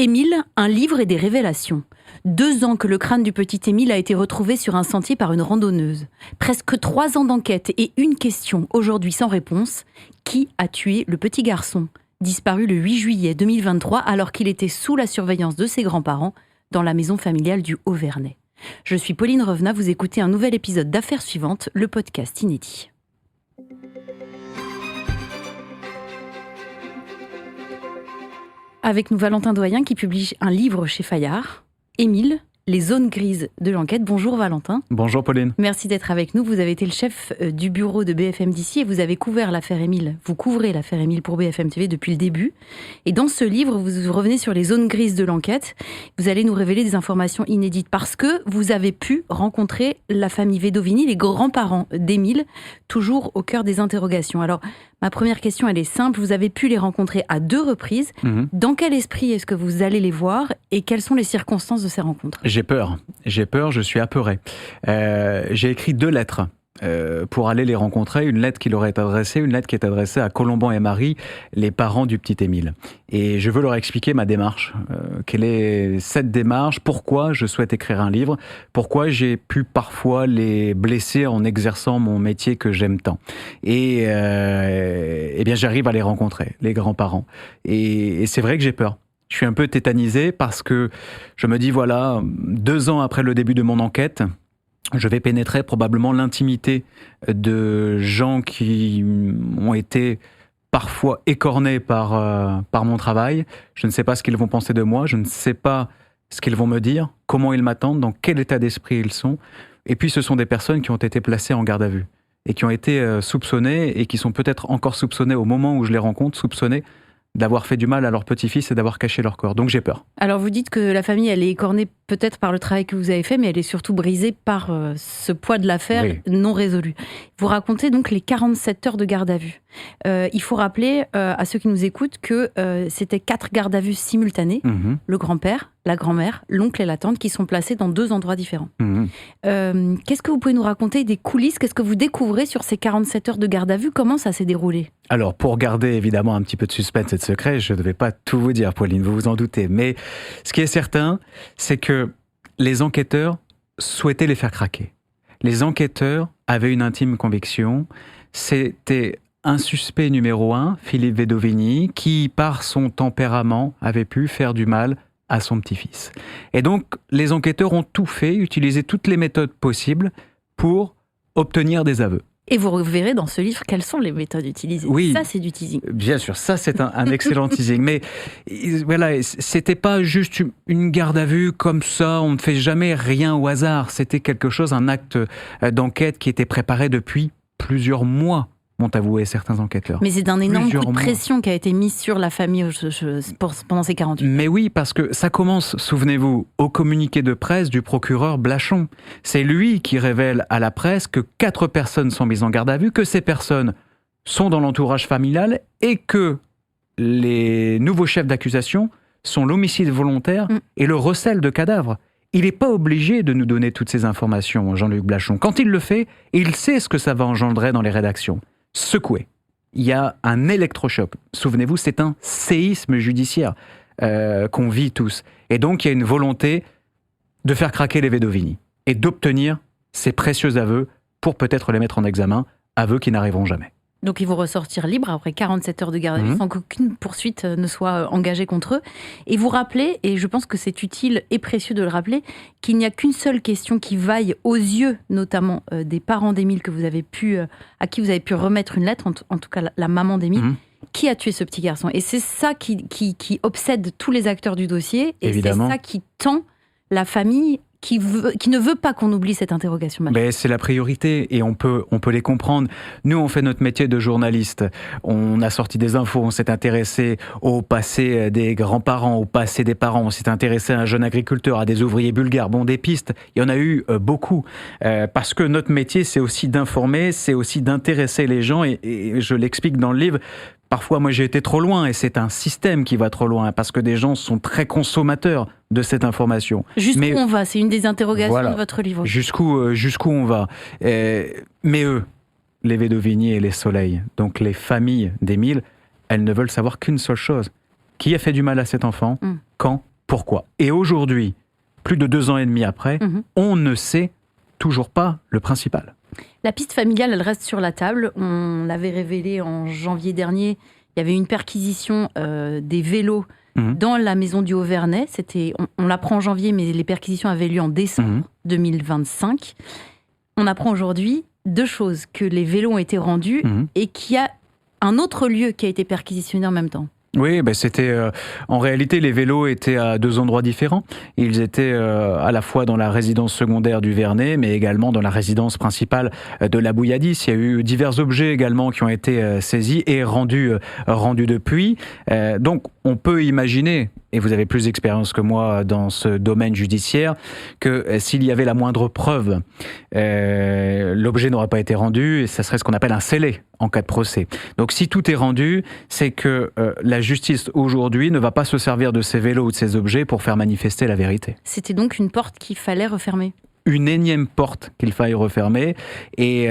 Émile, un livre et des révélations. 2 ans que le crâne du petit Émile a été retrouvé sur un sentier par une randonneuse. Presque 3 ans d'enquête et une question, aujourd'hui sans réponse. Qui a tué le petit garçon, disparu le 8 juillet 2023 alors qu'il était sous la surveillance de ses grands-parents dans la maison familiale du Haut-Vernay. Je suis Pauline Revenat, vous écoutez un nouvel épisode d'Affaires suivantes, le podcast inédit. Avec nous Valentin Doyen qui publie un livre chez Fayard, Émile, les zones grises de l'enquête. Bonjour Valentin. Bonjour Pauline. Merci d'être avec nous. Vous avez été le chef du bureau de BFM d'ici et vous avez couvert l'affaire Émile. Vous couvrez l'affaire Émile pour BFM TV depuis le début. Et dans ce livre, vous revenez sur les zones grises de l'enquête. Vous allez nous révéler des informations inédites parce que vous avez pu rencontrer la famille Vedovini, les grands-parents d'Émile, toujours au cœur des interrogations. Alors, ma première question, elle est simple. Vous avez pu les rencontrer à 2 reprises. Dans quel esprit est-ce que vous allez les voir et quelles sont les circonstances de ces rencontres ? J'ai peur, je suis apeuré. J'ai écrit 2 lettres pour aller les rencontrer. Une lettre qui leur est adressée, une lettre qui est adressée à Colomban et Marie, les parents du petit Émile. Et je veux leur expliquer ma démarche. Quelle est cette démarche ? Pourquoi je souhaite écrire un livre ? Pourquoi j'ai pu parfois les blesser en exerçant mon métier que j'aime tant ? Et bien j'arrive à les rencontrer, les grands-parents. Et c'est vrai que j'ai peur. Je suis un peu tétanisé parce que je me dis, voilà, 2 ans après le début de mon enquête, je vais pénétrer probablement l'intimité de gens qui ont été parfois écornés par mon travail. Je ne sais pas ce qu'ils vont penser de moi, je ne sais pas ce qu'ils vont me dire, comment ils m'attendent, dans quel état d'esprit ils sont. Et puis ce sont des personnes qui ont été placées en garde à vue et qui ont été soupçonnées et qui sont peut-être encore soupçonnées au moment où je les rencontre, soupçonnées d'avoir fait du mal à leur petit-fils et d'avoir caché leur corps. Donc j'ai peur. Alors vous dites que la famille, elle est écornée peut-être par le travail que vous avez fait, mais elle est surtout brisée par ce poids de l'affaire non résolu. Vous racontez donc les 47 heures de garde à vue. Il faut rappeler à ceux qui nous écoutent que c'était 4 gardes à vue simultanées. Le grand-père, la grand-mère, l'oncle et la tante qui sont placés dans 2 endroits différents. Qu'est-ce que vous pouvez nous raconter des coulisses ? Qu'est-ce que vous découvrez sur ces 47 heures de garde à vue ? Comment ça s'est déroulé ? Alors, pour garder évidemment un petit peu de suspense et de secret, je ne vais pas tout vous dire, Pauline, vous vous en doutez. Mais ce qui est certain, c'est que les enquêteurs souhaitaient les faire craquer. Les enquêteurs avaient une intime conviction. C'était un suspect numéro 1, Philippe Vedovini, qui, par son tempérament, avait pu faire du mal à son petit-fils. Et donc, les enquêteurs ont tout fait, utilisé toutes les méthodes possibles pour obtenir des aveux. Et vous reverrez dans ce livre quelles sont les méthodes utilisées. Oui, ça, c'est du teasing. Bien sûr, ça, c'est un excellent teasing. Mais voilà, c'était pas juste une garde à vue comme ça. On ne fait jamais rien au hasard. C'était quelque chose, un acte d'enquête qui était préparé depuis plusieurs mois, m'ont avoué certains enquêteurs. Mais c'est un énorme coup de pression qui a été mis sur la famille pendant ces 48 heures. Mais oui, parce que ça commence, souvenez-vous, au communiqué de presse du procureur Blachon. C'est lui qui révèle à la presse que 4 personnes sont mises en garde à vue, que ces personnes sont dans l'entourage familial et que les nouveaux chefs d'accusation sont l'homicide volontaire et le recel de cadavres. Il n'est pas obligé de nous donner toutes ces informations, Jean-Luc Blachon. Quand il le fait, il sait ce que ça va engendrer dans les rédactions. Secoué. Il y a un électrochoc. Souvenez-vous, c'est un séisme judiciaire qu'on vit tous. Et donc, il y a une volonté de faire craquer les Vedovini et d'obtenir ces précieux aveux pour peut-être les mettre en examen, aveux qui n'arriveront jamais. Donc ils vont ressortir libres après 47 heures de garde à vue sans qu'aucune poursuite ne soit engagée contre eux. Et vous rappelez, et je pense que c'est utile et précieux de le rappeler, qu'il n'y a qu'une seule question qui vaille aux yeux, notamment des parents d'Émile à qui vous avez pu remettre une lettre, en tout cas la maman d'Émile. Qui a tué ce petit garçon ? Et c'est ça qui obsède tous les acteurs du dossier. Et évidemment, c'est ça qui tend la famille qui ne veut pas qu'on oublie cette interrogation. Mais c'est la priorité et on peut les comprendre. Nous, on fait notre métier de journaliste. On a sorti des infos, on s'est intéressé au passé des grands-parents, au passé des parents. On s'est intéressé à un jeune agriculteur, à des ouvriers bulgares. Bon, des pistes, il y en a eu beaucoup. Parce que notre métier, c'est aussi d'informer, c'est aussi d'intéresser les gens. Et je l'explique dans le livre. Parfois, moi, j'ai été trop loin et c'est un système qui va trop loin parce que des gens sont très consommateurs de cette information. Jusqu'où on va ? C'est une des interrogations de votre livre. Jusqu'où on va. Mais eux, les Vedovini et les Soleil, donc les familles d'Émile, elles ne veulent savoir qu'une seule chose. Qui a fait du mal à cet enfant ? Quand ? pourquoi. Et aujourd'hui, plus de 2 ans et demi après, on ne sait toujours pas le principal. La piste familiale, elle reste sur la table. On l'avait révélé en janvier dernier. Il y avait une perquisition des vélos dans la maison du Haut-Vernay. On l'apprend en janvier, mais les perquisitions avaient lieu en décembre 2025. On apprend aujourd'hui 2 choses, que les vélos ont été rendus et qu'il y a un autre lieu qui a été perquisitionné en même temps. Oui, c'était en réalité les vélos étaient à 2 endroits différents. Ils étaient à la fois dans la résidence secondaire du Vernet, mais également dans la résidence principale de la Bouilladis. Il y a eu divers objets également qui ont été saisis et rendus depuis. Donc on peut imaginer, et vous avez plus d'expérience que moi dans ce domaine judiciaire, que s'il y avait la moindre preuve, l'objet n'aurait pas été rendu et ça serait ce qu'on appelle un scellé en cas de procès. Donc si tout est rendu, c'est que la justice aujourd'hui ne va pas se servir de ces vélos ou de ces objets pour faire manifester la vérité. C'était donc une porte qu'il fallait refermer. Une énième porte qu'il faille refermer et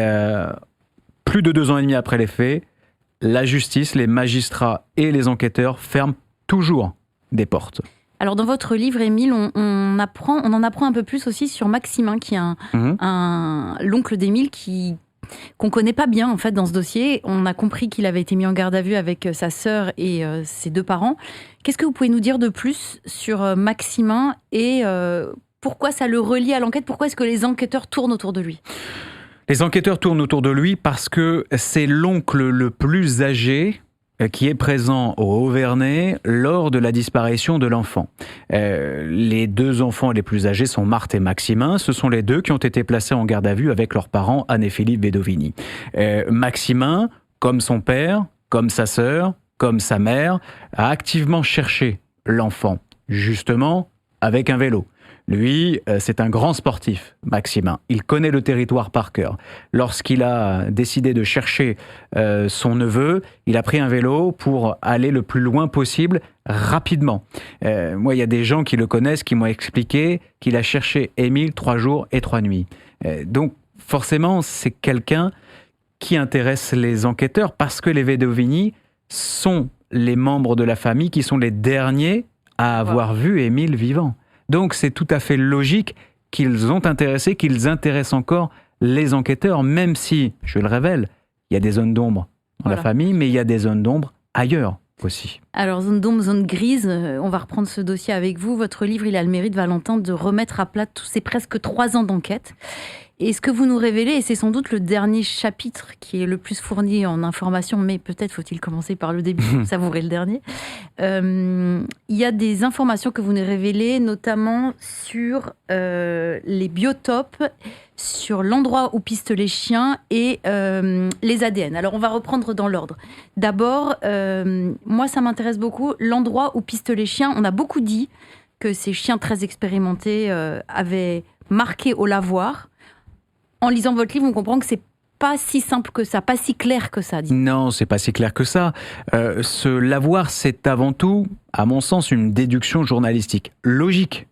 plus de 2 ans et demi après les faits, la justice, les magistrats et les enquêteurs ferment toujours des portes. Alors dans votre livre, Émile, on en apprend un peu plus aussi sur Maximin, qui est l'oncle d'Émile qu'on connaît pas bien en fait dans ce dossier. On a compris qu'il avait été mis en garde à vue avec sa sœur et ses 2 parents. Qu'est-ce que vous pouvez nous dire de plus sur Maximin et pourquoi ça le relie à l'enquête? Pourquoi est-ce que les enquêteurs tournent autour de lui? Les enquêteurs tournent autour de lui parce que c'est l'oncle le plus âgé qui est présent au Haut-Vernay lors de la disparition de l'enfant. Les 2 enfants les plus âgés sont Marthe et Maximin. Ce sont les 2 qui ont été placés en garde à vue avec leurs parents, Anne et Philippe Bedovini. Maximin, comme son père, comme sa sœur, comme sa mère, a activement cherché l'enfant, justement avec un vélo. Lui, c'est un grand sportif, Maximin. Il connaît le territoire par cœur. Lorsqu'il a décidé de chercher son neveu, il a pris un vélo pour aller le plus loin possible, rapidement. Moi, il y a des gens qui le connaissent, qui m'ont expliqué qu'il a cherché Émile 3 jours et 3 nuits. Donc, forcément, c'est quelqu'un qui intéresse les enquêteurs parce que les Bedovini sont les membres de la famille qui sont les derniers à avoir vu Émile vivant. Donc c'est tout à fait logique qu'ils ont intéressé, qu'ils intéressent encore les enquêteurs, même si, je le révèle, il y a des zones d'ombre dans la famille, mais il y a des zones d'ombre ailleurs aussi. Alors, zone d'ombre, zone grise, on va reprendre ce dossier avec vous. Votre livre, il a le mérite, Valentin, de remettre à plat tous ces presque 3 ans d'enquête. Et ce que vous nous révélez, et c'est sans doute le dernier chapitre qui est le plus fourni en informations, mais peut-être faut-il commencer par le début, savourer le dernier. Il y a des informations que vous nous révélez, notamment sur les biotopes, sur l'endroit où pistent les chiens et les ADN. Alors, on va reprendre dans l'ordre. D'abord, moi, ça m'intéresse beaucoup, l'endroit où pistent les chiens. On a beaucoup dit que ces chiens très expérimentés avaient marqué au lavoir. En lisant votre livre, on comprend que c'est pas si simple que ça, pas si clair que ça. Non, c'est pas si clair que ça. Ce lavoir, c'est avant tout, à mon sens, une déduction journalistique. Logique,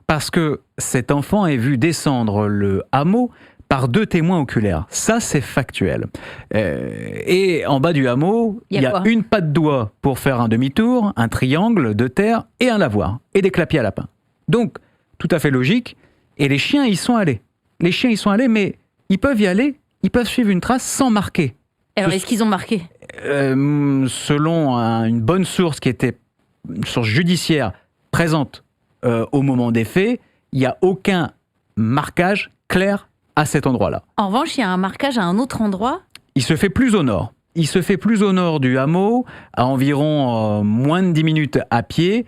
parce que cet enfant est vu descendre le hameau par 2 témoins oculaires. Ça, c'est factuel. Et en bas du hameau, il y a une patte doigt pour faire un demi-tour, un triangle de terre et un lavoir, et des clapiers à lapin. Donc, tout à fait logique. Et les chiens y sont allés. Mais ils peuvent y aller, ils peuvent suivre une trace sans marquer. Alors, est-ce qu'ils ont marqué ? Selon une bonne source qui était une source judiciaire présente au moment des faits, il n'y a aucun marquage clair à cet endroit-là. En revanche, il y a un marquage à un autre endroit ? Il se fait plus au nord. Du hameau, à environ moins de 10 minutes à pied.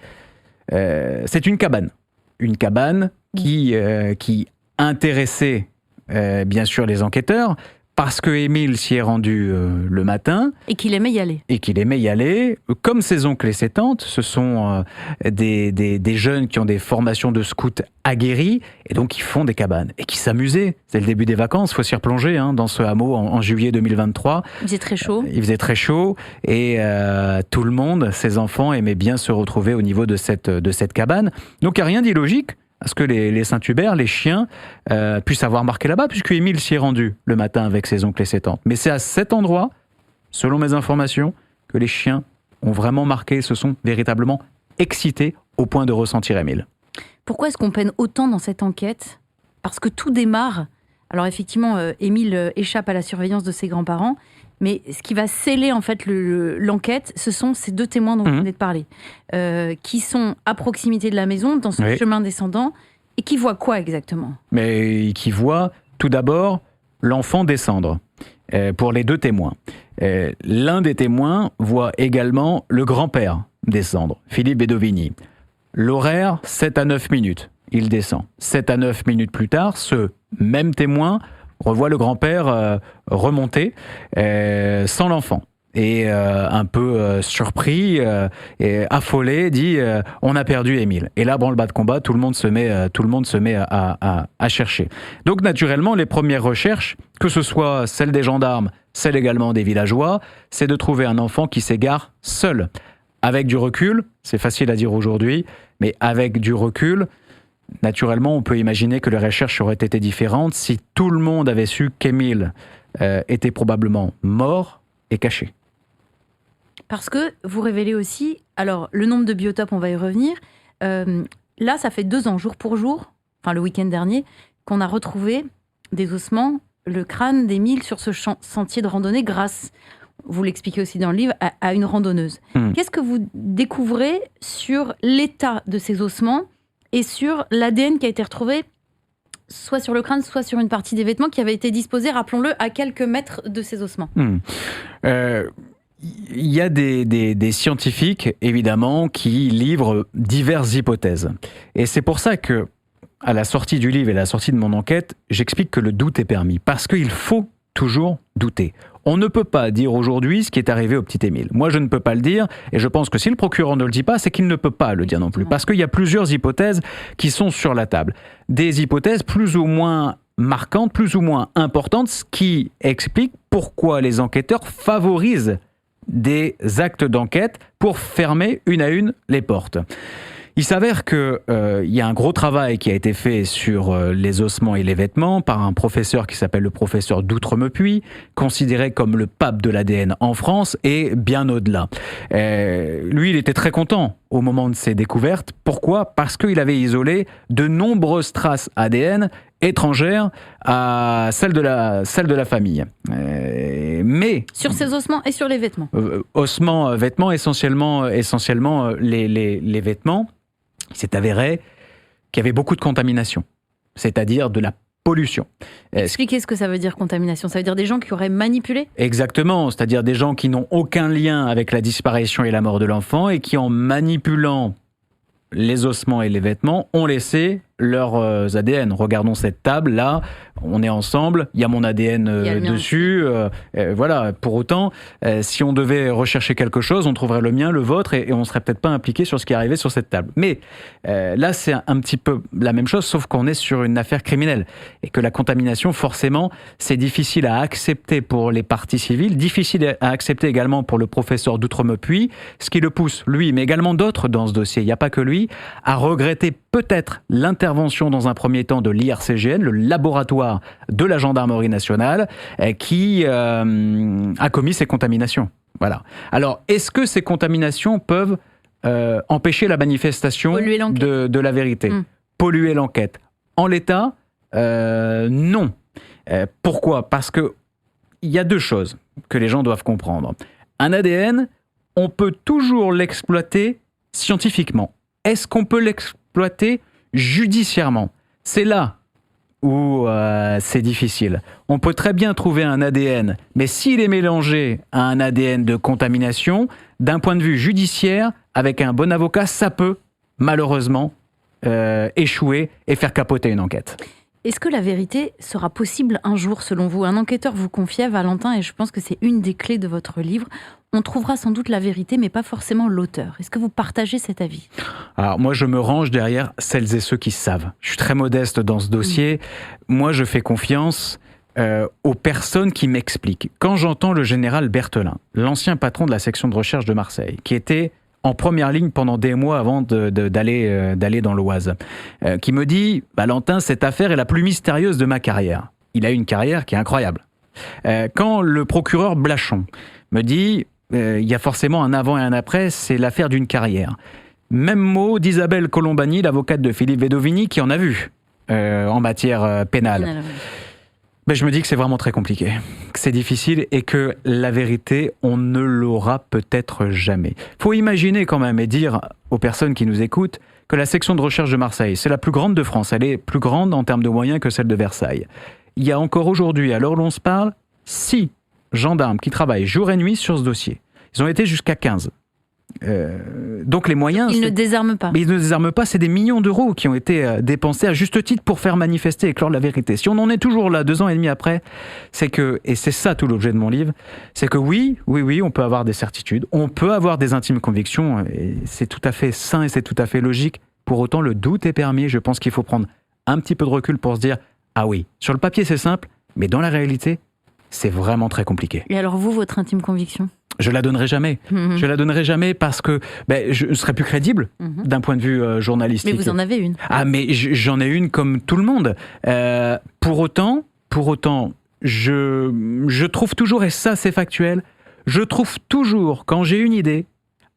C'est une cabane. Une cabane qui intéressait bien sûr les enquêteurs, parce que Émile s'y est rendu le matin. Et qu'il aimait y aller. Comme ses oncles et ses tantes, ce sont des jeunes qui ont des formations de scouts aguerris, et donc qui font des cabanes, et qui s'amusaient. C'est le début des vacances, il faut s'y replonger dans ce hameau en juillet 2023. Il faisait très chaud. Et tout le monde, ses enfants, aimaient bien se retrouver au niveau de cette cabane. Donc il n'y a rien d'illogique à ce que les Saint-Hubert, les chiens, puissent avoir marqué là-bas, puisque Émile s'y est rendu le matin avec ses oncles et ses tantes. Mais c'est à cet endroit, selon mes informations, que les chiens ont vraiment marqué, se sont véritablement excité au point de ressentir Émile. Pourquoi est-ce qu'on peine autant dans cette enquête ? Parce que tout démarre. Alors effectivement, Émile échappe à la surveillance de ses grands-parents, mais ce qui va sceller en fait l'enquête, ce sont ces 2 témoins dont vous venez de parler, qui sont à proximité de la maison, dans ce chemin descendant, et qui voient quoi exactement ? Mais qui voient tout d'abord l'enfant descendre, pour les 2 témoins. L'un des témoins voit également le grand-père descendre, Philippe Bedovini. L'horaire, 7 à 9 minutes, il descend. 7 à 9 minutes plus tard, ce même témoin revoit le grand-père remonter sans l'enfant. Et un peu surpris et affolé, dit on a perdu Émile. Et là, branle-bas de combat, tout le monde se met à chercher. Donc naturellement, les premières recherches, que ce soit celles des gendarmes, celles également des villageois, c'est de trouver un enfant qui s'égare seul. Avec du recul, c'est facile à dire aujourd'hui, mais avec du recul, naturellement, on peut imaginer que les recherches auraient été différentes si tout le monde avait su qu'Émile était probablement mort et caché. Parce que vous révélez aussi, alors le nombre de biotopes, on va y revenir, là ça fait 2 ans, jour pour jour, enfin le week-end dernier, qu'on a retrouvé des ossements, le crâne d'Émile sur ce sentier de randonnée grâce, vous l'expliquez aussi dans le livre, à une randonneuse. Qu'est-ce que vous découvrez sur l'état de ces ossements et sur l'ADN qui a été retrouvé soit sur le crâne, soit sur une partie des vêtements qui avait été disposée, rappelons-le, à quelques mètres de ces ossements ? Il y a des scientifiques, évidemment, qui livrent diverses hypothèses. Et c'est pour ça que, à la sortie du livre et à la sortie de mon enquête, j'explique que le doute est permis. Parce qu'il faut toujours douter. On ne peut pas dire aujourd'hui ce qui est arrivé au petit Émile. Moi, je ne peux pas le dire, et je pense que si le procureur ne le dit pas, c'est qu'il ne peut pas le dire non plus. Parce qu'il y a plusieurs hypothèses qui sont sur la table. Des hypothèses plus ou moins marquantes, plus ou moins importantes, ce qui explique pourquoi les enquêteurs favorisent des actes d'enquête pour fermer une à une les portes. Il s'avère qu'il y a un gros travail qui a été fait sur les ossements et les vêtements par un professeur qui s'appelle le professeur d'Outremepuis, considéré comme le pape de l'ADN en France et bien au-delà. Lui, il était très content au moment de ses découvertes. Pourquoi ? Parce qu'il avait isolé de nombreuses traces ADN étrangères à celles de la famille. Mais sur ces ossements et sur les vêtements. Ossements, vêtements, essentiellement les vêtements. Il s'est avéré qu'il y avait beaucoup de contamination, c'est-à-dire de la pollution. Expliquez ce que ça veut dire contamination. Ça veut dire des gens qui auraient manipulé ? Exactement, c'est-à-dire des gens qui n'ont aucun lien avec la disparition et la mort de l'enfant et qui, en manipulant les ossements et les vêtements, ont laissé leurs ADN. Regardons cette table, là, on est ensemble, il y a mon ADN dessus, voilà. Pour autant, si on devait rechercher quelque chose, on trouverait le mien, le vôtre, et on serait peut-être pas impliqué sur ce qui est arrivé sur cette table. Mais là, c'est un petit peu la même chose, sauf qu'on est sur une affaire criminelle, et que la contamination, forcément, c'est difficile à accepter pour les parties civiles, difficile à accepter également pour le professeur d'Outremepuis, ce qui le pousse, lui, mais également d'autres dans ce dossier, il n'y a pas que lui, à regretter peut-être l'intervention dans un premier temps de l'IRCGN, le laboratoire de la gendarmerie nationale, qui a commis ces contaminations. Voilà. Alors, est-ce que ces contaminations peuvent empêcher la manifestation de la vérité, polluer l'enquête? En l'état, non. Pourquoi? Parce qu'il y a 2 choses que les gens doivent comprendre. Un ADN, on peut toujours l'exploiter scientifiquement. Est-ce qu'on peut l'exploiter judiciairement? C'est là où c'est difficile. On peut très bien trouver un ADN, mais s'il est mélangé à un ADN de contamination, d'un point de vue judiciaire, avec un bon avocat, ça peut malheureusement échouer et faire capoter une enquête. Est-ce que la vérité sera possible un jour, selon vous? Un enquêteur vous confiait, Valentin, et je pense que c'est une des clés de votre livre. On trouvera sans doute la vérité, mais pas forcément l'auteur. Est-ce que vous partagez cet avis? Alors moi, je me range derrière celles et ceux qui savent. Je suis très modeste dans ce dossier. Moi, je fais confiance aux personnes qui m'expliquent. Quand j'entends le général Berthelin, l'ancien patron de la section de recherche de Marseille, qui était en première ligne pendant des mois avant d'aller dans l'Oise, qui me dit « Valentin, cette affaire est la plus mystérieuse de ma carrière ». Il a une carrière qui est incroyable. Quand le procureur Blachon me dit « Il y a forcément un avant et un après, c'est l'affaire d'une carrière ». Même mot d'Isabelle Colombani, l'avocate de Philippe Vedovini, qui en a vu en matière pénale. Mais je me dis que c'est vraiment très compliqué, que c'est difficile et que la vérité, on ne l'aura peut-être jamais. Il faut imaginer quand même et dire aux personnes qui nous écoutent que la section de recherche de Marseille, c'est la plus grande de France. Elle est plus grande en termes de moyens que celle de Versailles. Il y a encore aujourd'hui, à l'heure où l'on se parle, 6 gendarmes qui travaillent jour et nuit sur ce dossier. Ils ont été jusqu'à 15. Donc les moyens... Ils ne désarment pas. Mais ils ne désarment pas, c'est des millions d'euros qui ont été dépensés à juste titre pour faire manifester et éclore la vérité. Si on en est toujours là 2 ans et demi après, c'est que, et c'est ça tout l'objet de mon livre, c'est que oui, on peut avoir des certitudes, on peut avoir des intimes convictions, et c'est tout à fait sain et c'est tout à fait logique. Pour autant, le doute est permis. Je pense qu'il faut prendre un petit peu de recul pour se dire, ah oui, sur le papier c'est simple, mais dans la réalité, c'est vraiment très compliqué. Et alors vous, votre intime conviction ? Je la donnerai jamais. Je la donnerai jamais parce que je serais plus crédible d'un point de vue journalistique. Mais vous en avez une. Ah, mais j'en ai une comme tout le monde. Pour autant, je trouve toujours, et ça c'est factuel, je trouve toujours, quand j'ai une idée,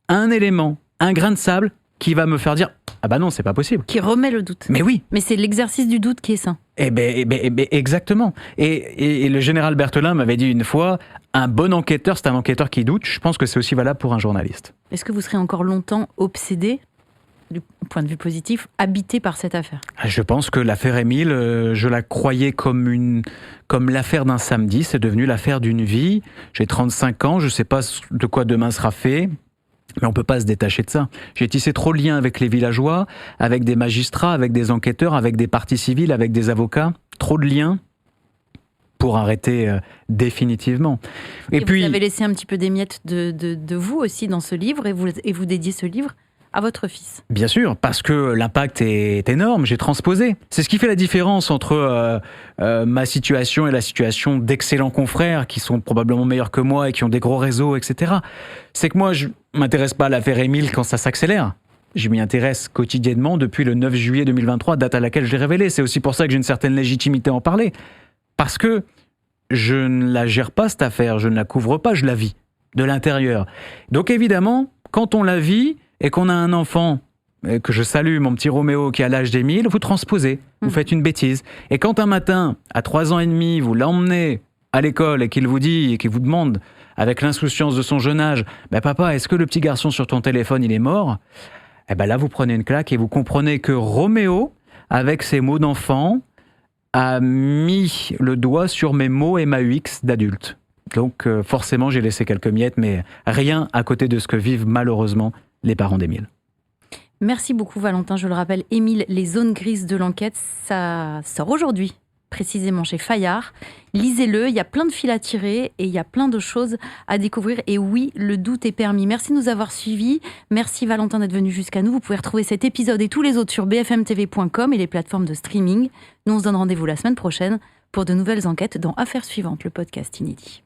un élément, un grain de sable qui va me faire dire « Ah bah non, c'est pas possible ». Qui remet le doute. Mais oui. Mais c'est l'exercice du doute qui est sain. Exactement. Et le général Berthelin m'avait dit une fois, un bon enquêteur, c'est un enquêteur qui doute. Je pense que c'est aussi valable pour un journaliste. Est-ce que vous serez encore longtemps obsédé, du point de vue positif, habité par cette affaire ? Je pense que l'affaire Émile, je la croyais comme l'affaire d'un samedi. C'est devenu l'affaire d'une vie. J'ai 35 ans, je ne sais pas de quoi demain sera fait. Mais on ne peut pas se détacher de ça. J'ai tissé trop de liens avec les villageois, avec des magistrats, avec des enquêteurs, avec des parties civiles, avec des avocats. Trop de liens pour arrêter définitivement. Et puis, vous avez laissé un petit peu des miettes de vous aussi dans ce livre et vous dédiez ce livre à votre fils. Bien sûr, parce que l'impact est énorme, j'ai transposé. C'est ce qui fait la différence entre ma situation et la situation d'excellents confrères qui sont probablement meilleurs que moi et qui ont des gros réseaux, etc. C'est que moi, je m'intéresse pas à l'affaire Émile quand ça s'accélère. Je m'y intéresse quotidiennement depuis le 9 juillet 2023, date à laquelle je l'ai révélé. C'est aussi pour ça que j'ai une certaine légitimité à en parler. Parce que je ne la gère pas, cette affaire, je ne la couvre pas, je la vis de l'intérieur. Donc évidemment, quand on la vit et qu'on a un enfant, que je salue, mon petit Roméo, qui a l'âge d'Émile, vous transposez, vous faites une bêtise. Et quand un matin, à 3 ans et demi, vous l'emmenez à l'école et qu'il vous dit, et qu'il vous demande, avec l'insouciance de son jeune âge, « Papa, est-ce que le petit garçon sur ton téléphone, il est mort ?» Eh ben là, vous prenez une claque et vous comprenez que Roméo, avec ses mots d'enfant, a mis le doigt sur mes mots et ma UX d'adulte. Donc forcément, j'ai laissé quelques miettes, mais rien à côté de ce que vivent malheureusement les parents d'Émile. Merci beaucoup Valentin. Je le rappelle, Émile, les zones grises de l'enquête, ça sort aujourd'hui, précisément chez Fayard. Lisez-le, il y a plein de fils à tirer et il y a plein de choses à découvrir. Et oui, le doute est permis. Merci de nous avoir suivis. Merci Valentin d'être venu jusqu'à nous. Vous pouvez retrouver cet épisode et tous les autres sur bfmtv.com et les plateformes de streaming. Nous, on se donne rendez-vous la semaine prochaine pour de nouvelles enquêtes dans Affaires suivantes, le podcast inédit.